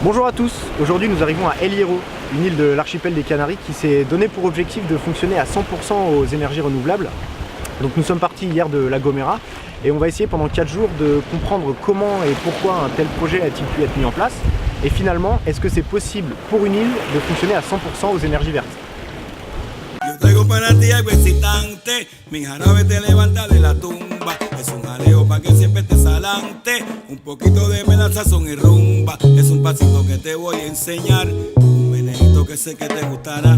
Bonjour à tous, aujourd'hui nous arrivons à El Hierro, une île de l'archipel des Canaries qui s'est donné pour objectif de fonctionner à 100% aux énergies renouvelables. Donc nous sommes partis hier de La Gomera et on va essayer pendant 4 jours de comprendre comment et pourquoi un tel projet a-t-il pu être mis en place. Et finalement, est-ce que c'est possible pour une île de fonctionner à 100% aux énergies vertes? Traigo para ti algo excitante, mi jarabe te levanta de la tumba, es un jaleo pa' que siempre estés adelante, un poquito de melaza son y rumba, es un pasito que te voy a enseñar, un menejito que sé que te gustará,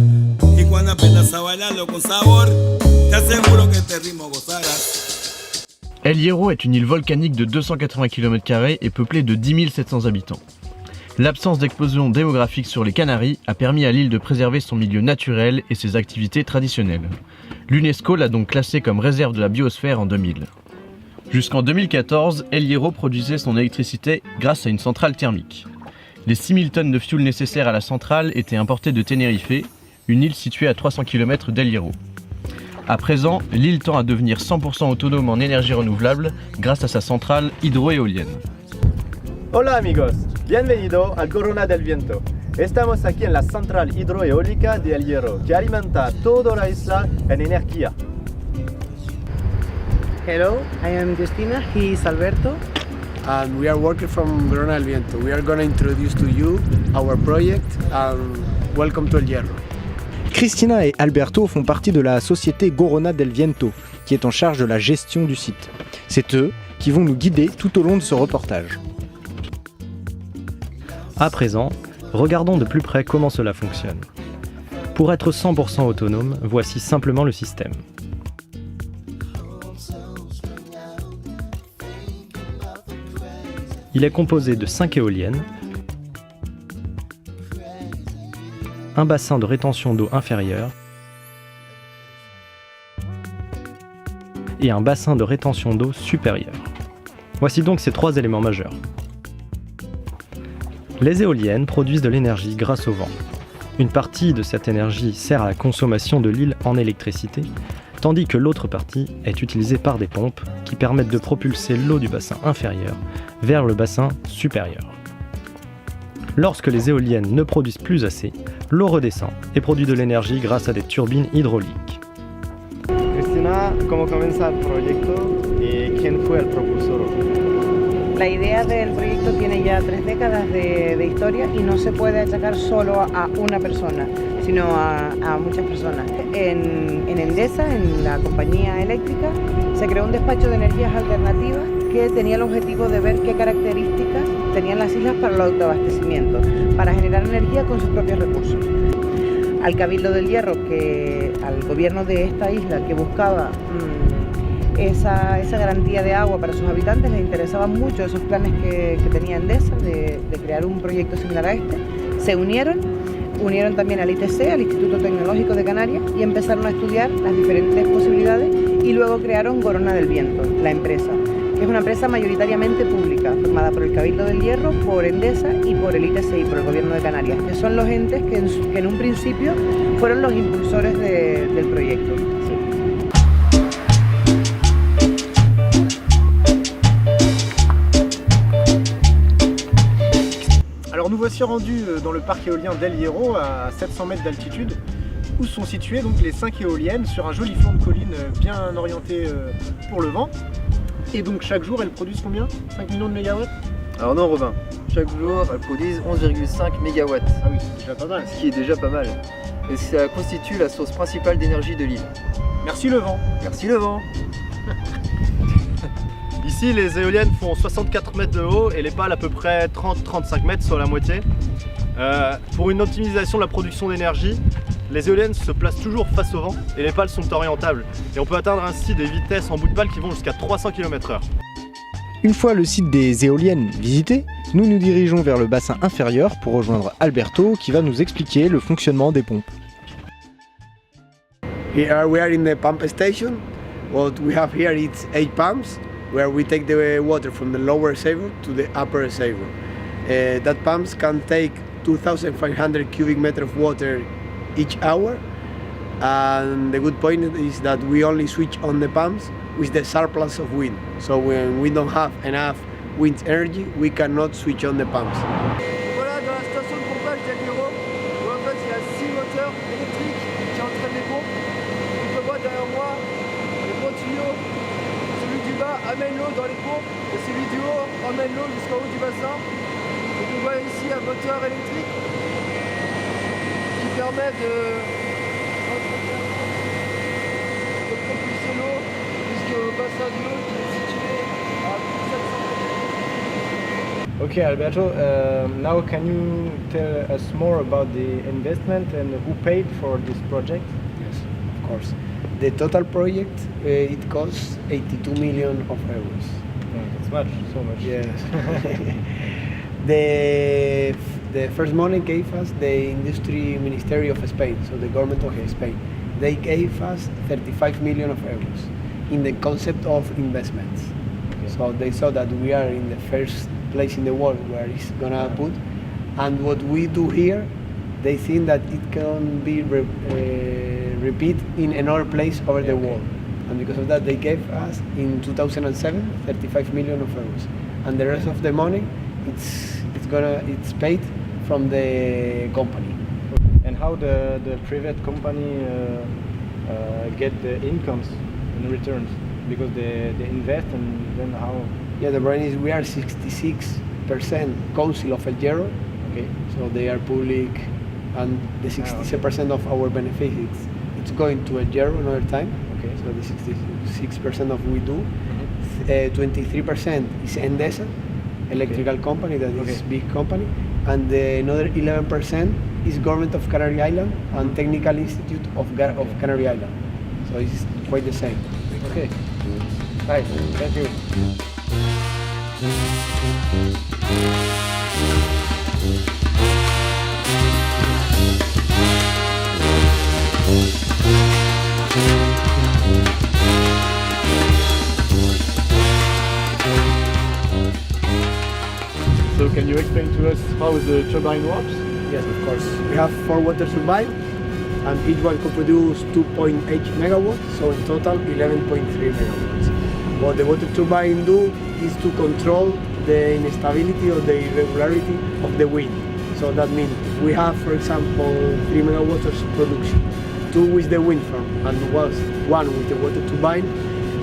y cuando aprendas a bailarlo con sabor, te aseguro que este ritmo gozarás. El Hierro est une île volcanique de 280 km² et peuplée de 10 700 habitants. L'absence d'explosion démographique sur les Canaries a permis à l'île de préserver son milieu naturel et ses activités traditionnelles. L'UNESCO l'a donc classée comme réserve de la biosphère en 2000. Jusqu'en 2014, El Hierro produisait son électricité grâce à une centrale thermique. Les 6000 tonnes de fioul nécessaires à la centrale étaient importées de Tenerife, une île située à 300 km d'El Hierro. À présent, l'île tend à devenir 100% autonome en énergie renouvelable grâce à sa centrale hydroéolienne. Hola amigos, bienvenido al Corona del Viento. Estamos aquí en la central hidroeólica de El Hierro, que alimenta toda la isla en energía. Hello, I am Justina, he is Alberto. And we are working from Corona del Viento. We are going to introduce to you our project and welcome to El Hierro. Cristina et Alberto font partie de la société Corona del Viento, qui est en charge de la gestion du site. C'est eux qui vont nous guider tout au long de ce reportage. À présent, regardons de plus près comment cela fonctionne. Pour être 100% autonome, voici simplement le système. Il est composé de 5 éoliennes, un bassin de rétention d'eau inférieur et un bassin de rétention d'eau supérieur. Voici donc ces 3 éléments majeurs. Les éoliennes produisent de l'énergie grâce au vent. Une partie de cette énergie sert à la consommation de l'île en électricité, tandis que l'autre partie est utilisée par des pompes qui permettent de propulser l'eau du bassin inférieur vers le bassin supérieur. Lorsque les éoliennes ne produisent plus assez, l'eau redescend et produit de l'énergie grâce à des turbines hydrauliques. Cristina, ¿cómo comienza el proyecto y quién fue el propulsor? La idea del proyecto tiene ya 3 décadas de historia y no se puede achacar solo a una persona, sino a muchas personas. En Endesa, en la compañía eléctrica, se creó un despacho de energías alternativas que tenía el objetivo de ver qué características tenían las islas para el autoabastecimiento, para generar energía con sus propios recursos. Al Cabildo del Hierro, al gobierno de esta isla que buscaba esa garantía de agua para sus habitantes, les interesaban mucho esos planes que tenía Endesa de crear un proyecto similar a este. Se unieron también al ITC, al Instituto Tecnológico de Canarias, y empezaron a estudiar las diferentes posibilidades y luego crearon Corona del Viento, la empresa, que es una empresa mayoritariamente pública, formada por el Cabildo del Hierro, por Endesa y por el ITC y por el Gobierno de Canarias, que son los entes que en un principio fueron los impulsores del proyecto. Alors nous voici rendus dans le parc éolien d'El Hierro à 700 mètres d'altitude où sont situées donc les 5 éoliennes sur un joli flanc de colline bien orienté pour le vent. Et donc chaque jour elles produisent combien? 5 millions de mégawatts? Alors non Robin, chaque jour elles produisent 11,5 MW. Ah oui, c'est déjà pas mal. Ce qui est déjà pas mal. Et ça constitue la source principale d'énergie de l'île. Merci le vent. Merci le vent. Ici les éoliennes font 64 mètres de haut et les pales à peu près 30-35 mètres sur la moitié. Pour une optimisation de la production d'énergie, les éoliennes se placent toujours face au vent et les pales sont orientables. Et on peut atteindre ainsi des vitesses en bout de pale qui vont jusqu'à 300 km/h. Une fois le site des éoliennes visité, nous nous dirigeons vers le bassin inférieur pour rejoindre Alberto qui va nous expliquer le fonctionnement des pompes. Here we are in the pump station. What we have here is 8 pumps where we take the water from the lower reservoir to the upper reservoir. That pumps can take 2,500 cubic meters of water each hour. And the good point is that we only switch on the pumps with the surplus of wind. So when we don't have enough wind energy, we cannot switch on the pumps. puits du haut emmène l'eau jusqu'au haut du bassin. Donc on voit ici un moteur électrique qui permet de propulser l'eau jusqu'au bassin du haut qui est situé à plus de 700 mètres. Okay, Alberto, now can you tell us more about the investment and who paid for this project? Yes, of course. The total project, it costs 82 million of euros. That's much, so much. Yes. the first money gave us the Industry Ministry of Spain, so the government of Spain. They gave us 35 million of euros in the concept of investments. Okay. So they saw that we are in the first place in the world where it's gonna put, and what we do here, they think that it can be repeat in another place over the world, and because of that they gave us in 2007 35 million of euros, and the rest of the money it's paid from the company. And how the private company get the incomes and returns? Because they invest and then how? Yeah, the brand is we are 66% Council of El Hierro. Okay. So they are public, and the 60% of our benefits it's going to El Hierro another time. Okay. So the 66% of we do. 23% is Endesa, electrical company that is big company, and the another 11% is Government of Canary Island and Technical Institute of Canary Island. So it's quite the same. Okay. Nice. Thank you. So can you explain to us how the turbine works? Yes, of course. We have 4 water turbines, and each one could produce 2.8 megawatts, so in total 11.3 megawatts. What the water turbine do is to control the instability or the irregularity of the wind. So that means we have, for example, 3 megawatts of production, 2 with the wind farm and 1 with the water turbine.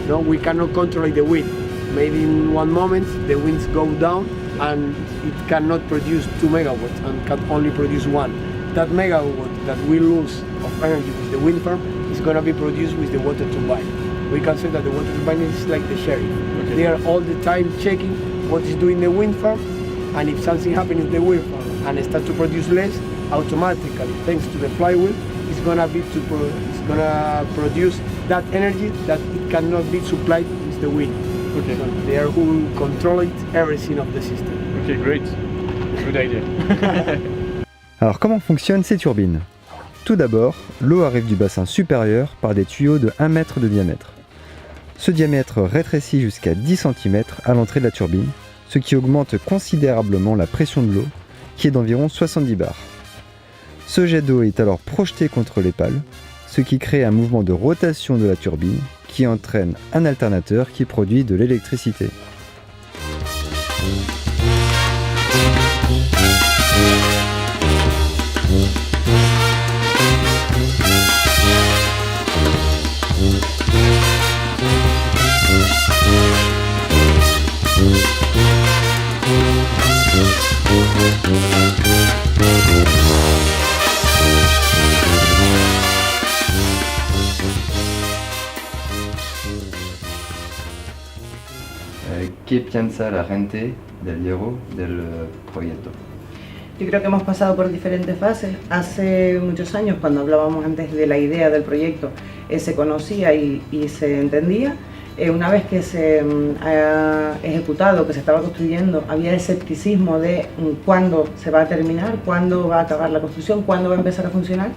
No, we cannot control the wind. Maybe in one moment the winds go down and it cannot produce 2 megawatts and can only produce 1. That megawatt that we lose of energy with the wind farm is going to be produced with the water turbine. We can say that the water turbine is like the sheriff. Okay. They are all the time checking what is doing the wind farm, and if something happens in the wind farm and it start to produce less, automatically, thanks to the flywheel, it's going to produce that energy that it cannot be supplied with the wind. Okay. So they are who control everything of the system. Okay, great. Good idea. Alors comment fonctionnent ces turbines? Tout d'abord, l'eau arrive du bassin supérieur par des tuyaux de 1 mètre de diamètre. Ce diamètre rétrécit jusqu'à 10 cm à l'entrée de la turbine, ce qui augmente considérablement la pression de l'eau, qui est d'environ 70 bars. Ce jet d'eau est alors projeté contre les pales, ce qui crée un mouvement de rotation de la turbine qui entraîne un alternateur qui produit de l'électricité. ¿Qué piensa la gente del Hierro del proyecto? Yo creo que hemos pasado por diferentes fases. Hace muchos años, cuando hablábamos antes de la idea del proyecto, se conocía y se entendía. Una vez que se ha ejecutado, que se estaba construyendo, había escepticismo de cuándo se va a terminar, cuándo va a acabar la construcción, cuándo va a empezar a funcionar,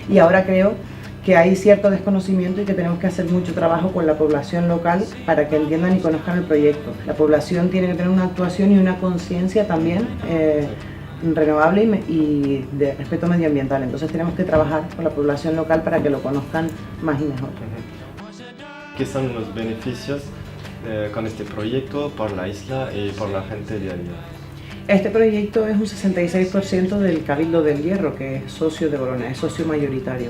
y ahora creo que hay cierto desconocimiento y que tenemos que hacer mucho trabajo con la población local para que entiendan y conozcan el proyecto. La población tiene que tener una actuación y una conciencia también renovable y de respeto medioambiental, entonces tenemos que trabajar con la población local para que lo conozcan más y mejor. ¿Qué son los beneficios con este proyecto por la isla y por la gente de allí? Este proyecto es un 66% del Cabildo del Hierro, que es socio de Bolonia, es socio mayoritario.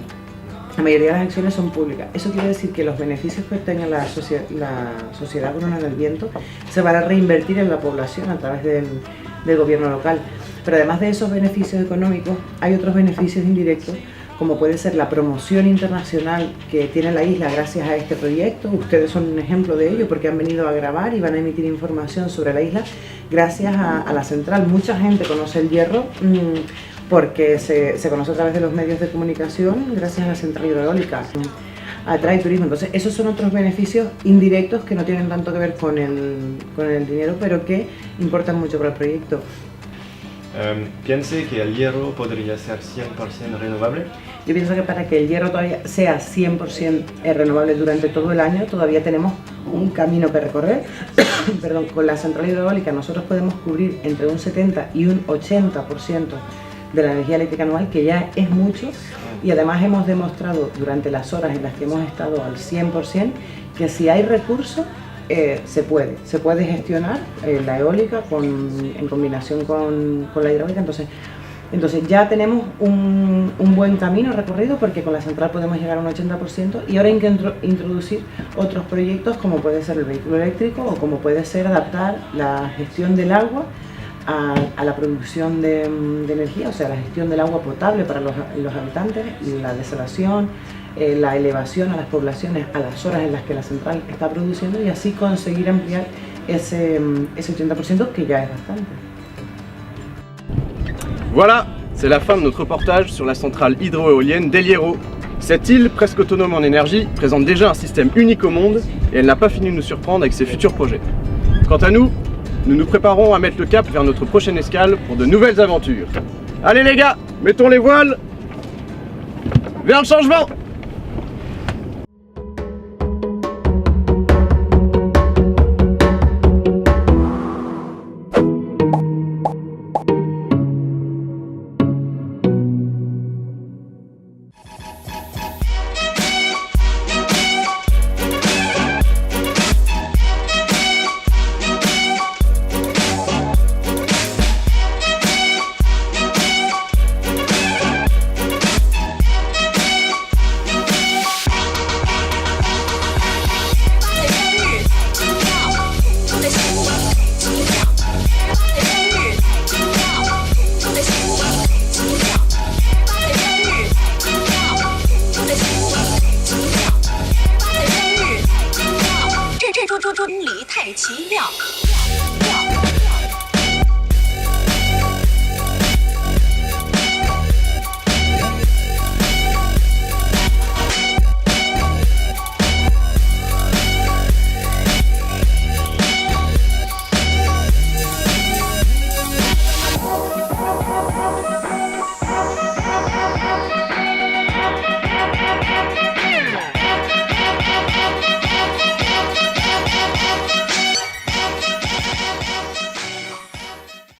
La mayoría de las acciones son públicas. Eso quiere decir que los beneficios que obtenga la Sociedad Corona del Viento se van a reinvertir en la población a través del gobierno local. Pero además de esos beneficios económicos, hay otros beneficios indirectos, como puede ser la promoción internacional que tiene la isla gracias a este proyecto. Ustedes son un ejemplo de ello porque han venido a grabar y van a emitir información sobre la isla gracias a la central. Mucha gente conoce el Hierro porque se conoce a través de los medios de comunicación gracias a la central hidroeólica. Atrae turismo. Entonces esos son otros beneficios indirectos que no tienen tanto que ver con el dinero, pero que importan mucho para el proyecto. ¿Piense que el hierro podría ser 100% renovable? Yo pienso que para que el hierro todavía sea 100% renovable durante todo el año, todavía tenemos un camino que recorrer. Perdón, con la central hidroeólica nosotros podemos cubrir entre un 70 y un 80% de la energía eléctrica anual, que ya es mucho, y además hemos demostrado durante las horas en las que hemos estado al 100% que si hay recursos, se puede gestionar la eólica en combinación con la hidráulica. Entonces ya tenemos un buen camino recorrido, porque con la central podemos llegar a un 80%, y ahora hay que introducir otros proyectos como puede ser el vehículo eléctrico o como puede ser adaptar la gestión del agua a la producción de energía, o sea, la gestión del agua potable para los habitantes, la desalación, la elevación a las poblaciones a las horas en las que la central está produciendo, y así conseguir ampliar ese 80% que ya es bastante. Voilà, c'est la fin de notre reportage sur la centrale hydroéolienne d'El Hierro. Cette île, presque autonome en énergie, présente déjà un système unique au monde, et elle n'a pas fini de nous surprendre avec ses futurs projets. Quant à nous, nous nous préparons à mettre le cap vers notre prochaine escale pour de nouvelles aventures. Allez les gars, mettons les voiles vers le changement!